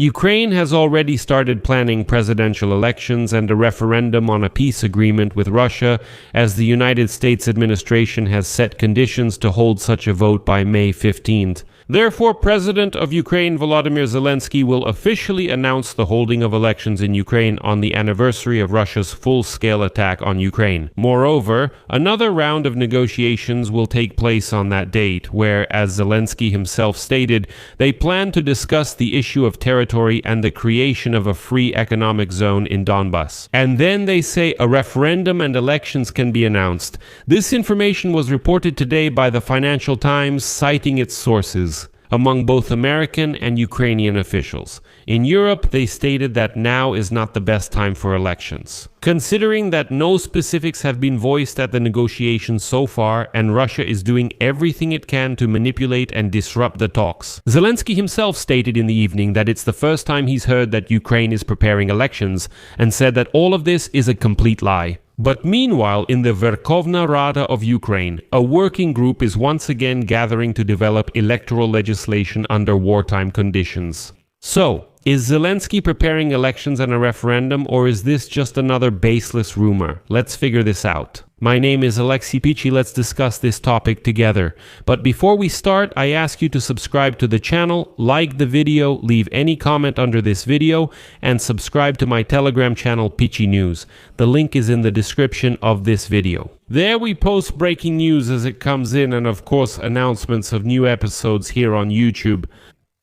Ukraine has already started planning presidential elections and a referendum on a peace agreement with Russia, as the United States administration has set conditions to hold such a vote by May 15th. Therefore, President of Ukraine Volodymyr Zelensky will officially announce the holding of elections in Ukraine on the anniversary of Russia's full-scale attack on Ukraine. Moreover, another round of negotiations will take place on that date, where, as Zelensky himself stated, they plan to discuss the issue of territory and the creation of a free economic zone in Donbas. And then they say a referendum and elections can be announced. This information was reported today by the Financial Times, citing its sources among both American and Ukrainian officials. In Europe, they stated that now is not the best time for elections. Considering that no specifics have been voiced at the negotiations so far, and Russia is doing everything it can to manipulate and disrupt the talks. Zelensky himself stated in the evening that it's the first time he's heard that Ukraine is preparing elections, and said that all of this is a complete lie. But meanwhile, in the Verkhovna Rada of Ukraine, a working group is once again gathering to develop electoral legislation under wartime conditions. So, is Zelensky preparing elections and a referendum, or is this just another baseless rumor? Let's figure this out. My name is Alexei Pichi. Let's discuss this topic together. But before we start, I ask you to subscribe to the channel, like the video, leave any comment under this video, and subscribe to my Telegram channel, Pichi News. The link is in the description of this video. There we post breaking news as it comes in, and of course announcements of new episodes here on YouTube.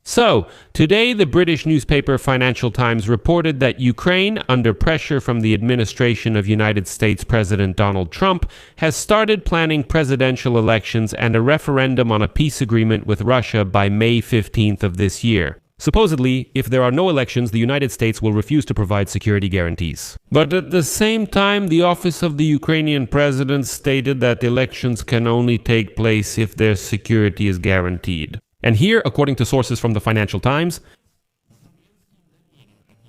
So, today the British newspaper Financial Times reported that Ukraine, under pressure from the administration of United States President Donald Trump, has started planning presidential elections and a referendum on a peace agreement with Russia by May 15th of this year. Supposedly, if there are no elections, the United States will refuse to provide security guarantees. But at the same time, the office of the Ukrainian president stated that elections can only take place if their security is guaranteed. And here, according to sources from the Financial Times,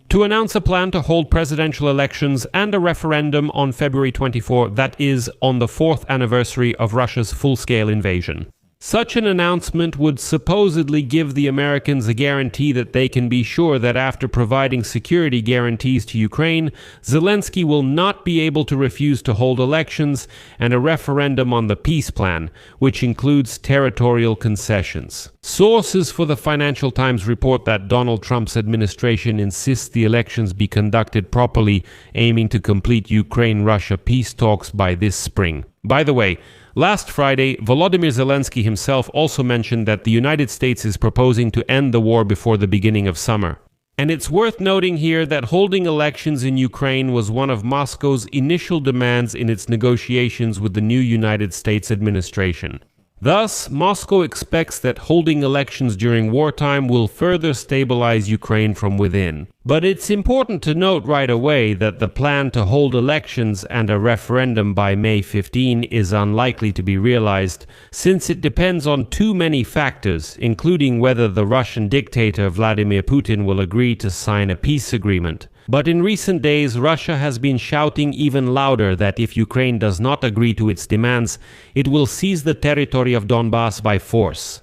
to announce a plan to hold presidential elections and a referendum on February 24, that is, on the 4th anniversary of Russia's full-scale invasion. Such an announcement would supposedly give the Americans a guarantee that they can be sure that after providing security guarantees to Ukraine, Zelensky will not be able to refuse to hold elections and a referendum on the peace plan, which includes territorial concessions. Sources for the Financial Times report that Donald Trump's administration insists the elections be conducted properly, aiming to complete Ukraine-Russia peace talks by this spring. By the way, last Friday, Volodymyr Zelensky himself also mentioned that the United States is proposing to end the war before the beginning of summer. And it's worth noting here that holding elections in Ukraine was one of Moscow's initial demands in its negotiations with the new United States administration. Thus, Moscow expects that holding elections during wartime will further stabilize Ukraine from within. But it's important to note right away that the plan to hold elections and a referendum by May 15 is unlikely to be realized, since it depends on too many factors, including whether the Russian dictator Vladimir Putin will agree to sign a peace agreement. But in recent days, Russia has been shouting even louder that if Ukraine does not agree to its demands, it will seize the territory of Donbas by force.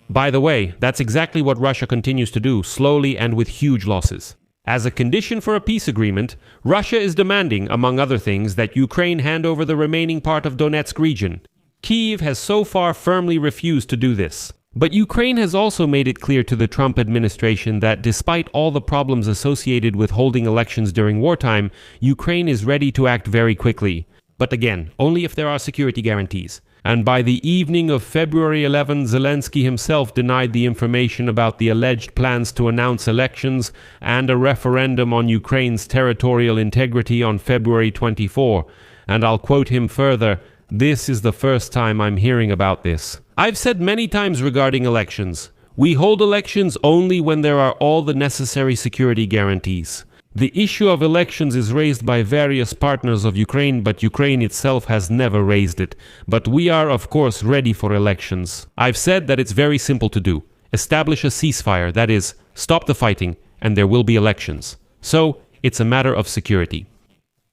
By the way, that's exactly what Russia continues to do, slowly and with huge losses. As a condition for a peace agreement, Russia is demanding, among other things, that Ukraine hand over the remaining part of Donetsk region. Kyiv has so far firmly refused to do this. But Ukraine has also made it clear to the Trump administration that despite all the problems associated with holding elections during wartime, Ukraine is ready to act very quickly. But again, only if there are security guarantees. And by the evening of February 11, Zelensky himself denied the information about the alleged plans to announce elections and a referendum on Ukraine's territorial integrity on February 24. And I'll quote him further, "This is the first time I'm hearing about this. I've said many times regarding elections, we hold elections only when there are all the necessary security guarantees. The issue of elections is raised by various partners of Ukraine, but Ukraine itself has never raised it. But we are, of course, ready for elections. I've said that it's very simple to do. Establish a ceasefire, that is, stop the fighting, and there will be elections. So, it's a matter of security."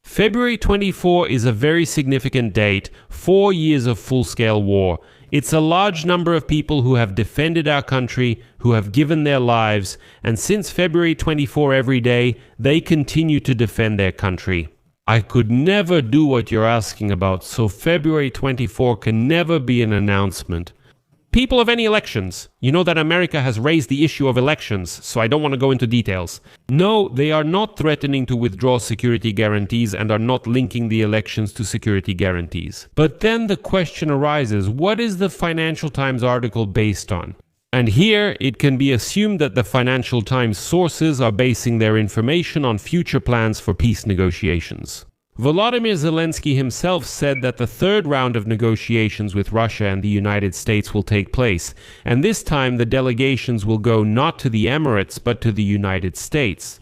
February 24 is a very significant date, 4 years of full-scale war. It's a large number of people who have defended our country, who have given their lives, and since February 24 every day, they continue to defend their country. I could never do what you're asking about, so February 24 can never be an announcement. People of any elections, you know that America has raised the issue of elections, so I don't want to go into details. No, they are not threatening to withdraw security guarantees and are not linking the elections to security guarantees. But then the question arises, what is the Financial Times article based on? And here, it can be assumed that the Financial Times sources are basing their information on future plans for peace negotiations. Volodymyr Zelensky himself said that the third round of negotiations with Russia and the United States will take place, and this time the delegations will go not to the Emirates but to the United States.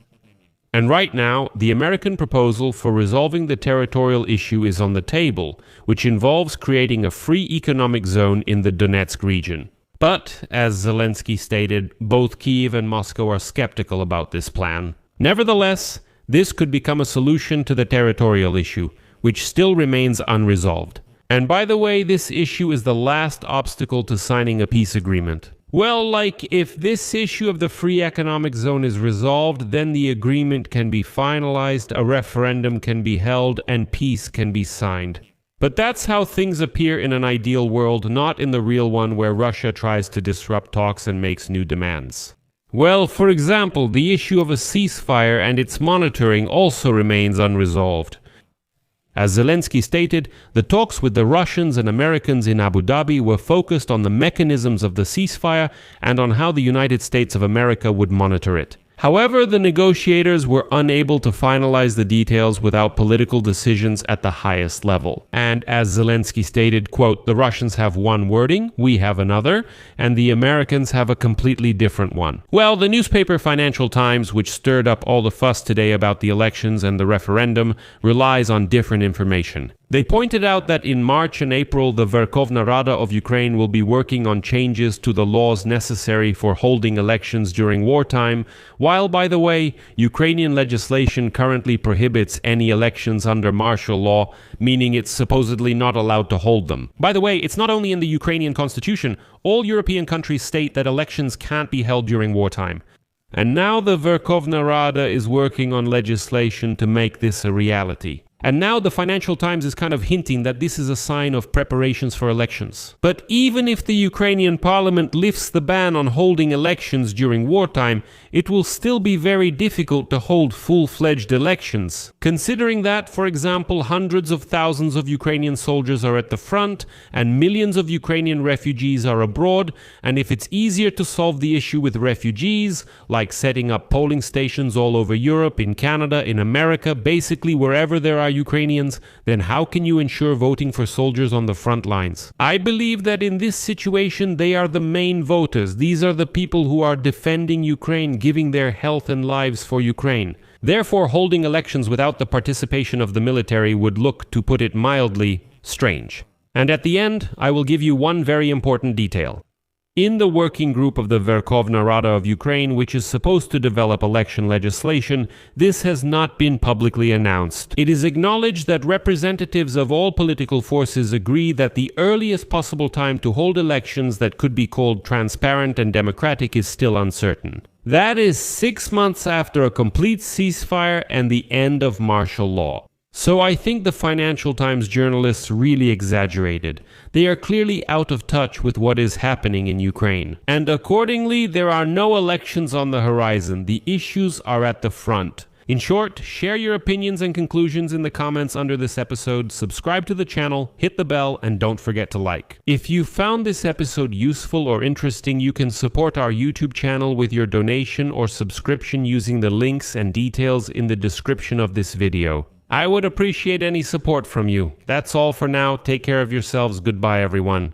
And right now, the American proposal for resolving the territorial issue is on the table, which involves creating a free economic zone in the Donetsk region. But, as Zelensky stated, both Kyiv and Moscow are skeptical about this plan. Nevertheless, this could become a solution to the territorial issue, which still remains unresolved. And by the way, this issue is the last obstacle to signing a peace agreement. Well, like, if this issue of the free economic zone is resolved, then the agreement can be finalized, a referendum can be held, and peace can be signed. But that's how things appear in an ideal world, not in the real one where Russia tries to disrupt talks and makes new demands. Well, for example, the issue of a ceasefire and its monitoring also remains unresolved. As Zelensky stated, the talks with the Russians and Americans in Abu Dhabi were focused on the mechanisms of the ceasefire and on how the United States of America would monitor it. However, the negotiators were unable to finalize the details without political decisions at the highest level. And as Zelensky stated, quote, "The Russians have one wording, we have another, and the Americans have a completely different one." Well, the newspaper Financial Times, which stirred up all the fuss today about the elections and the referendum, relies on different information. They pointed out that in March and April, the Verkhovna Rada of Ukraine will be working on changes to the laws necessary for holding elections during wartime, while, by the way, Ukrainian legislation currently prohibits any elections under martial law, meaning it's supposedly not allowed to hold them. By the way, it's not only in the Ukrainian constitution. All European countries state that elections can't be held during wartime. And now the Verkhovna Rada is working on legislation to make this a reality. And now the Financial Times is kind of hinting that this is a sign of preparations for elections. But even if the Ukrainian parliament lifts the ban on holding elections during wartime, it will still be very difficult to hold full-fledged elections. Considering that, for example, hundreds of thousands of Ukrainian soldiers are at the front and millions of Ukrainian refugees are abroad, and if it's easier to solve the issue with refugees, like setting up polling stations all over Europe, in Canada, in America, basically wherever there are Ukrainians, then how can you ensure voting for soldiers on the front lines? I believe that in this situation they are the main voters. These are the people who are defending Ukraine, giving their health and lives for Ukraine. Therefore, holding elections without the participation of the military would look, to put it mildly, strange. And at the end, I will give you one very important detail. In the working group of the Verkhovna Rada of Ukraine, which is supposed to develop election legislation, this has not been publicly announced. It is acknowledged that representatives of all political forces agree that the earliest possible time to hold elections that could be called transparent and democratic is still uncertain. That is 6 months after a complete ceasefire and the end of martial law. So I think the Financial Times journalists really exaggerated. They are clearly out of touch with what is happening in Ukraine. And accordingly, there are no elections on the horizon. The issues are at the front. In short, share your opinions and conclusions in the comments under this episode, subscribe to the channel, hit the bell, and don't forget to like. If you found this episode useful or interesting, you can support our YouTube channel with your donation or subscription using the links and details in the description of this video. I would appreciate any support from you. That's all for now. Take care of yourselves. Goodbye, everyone.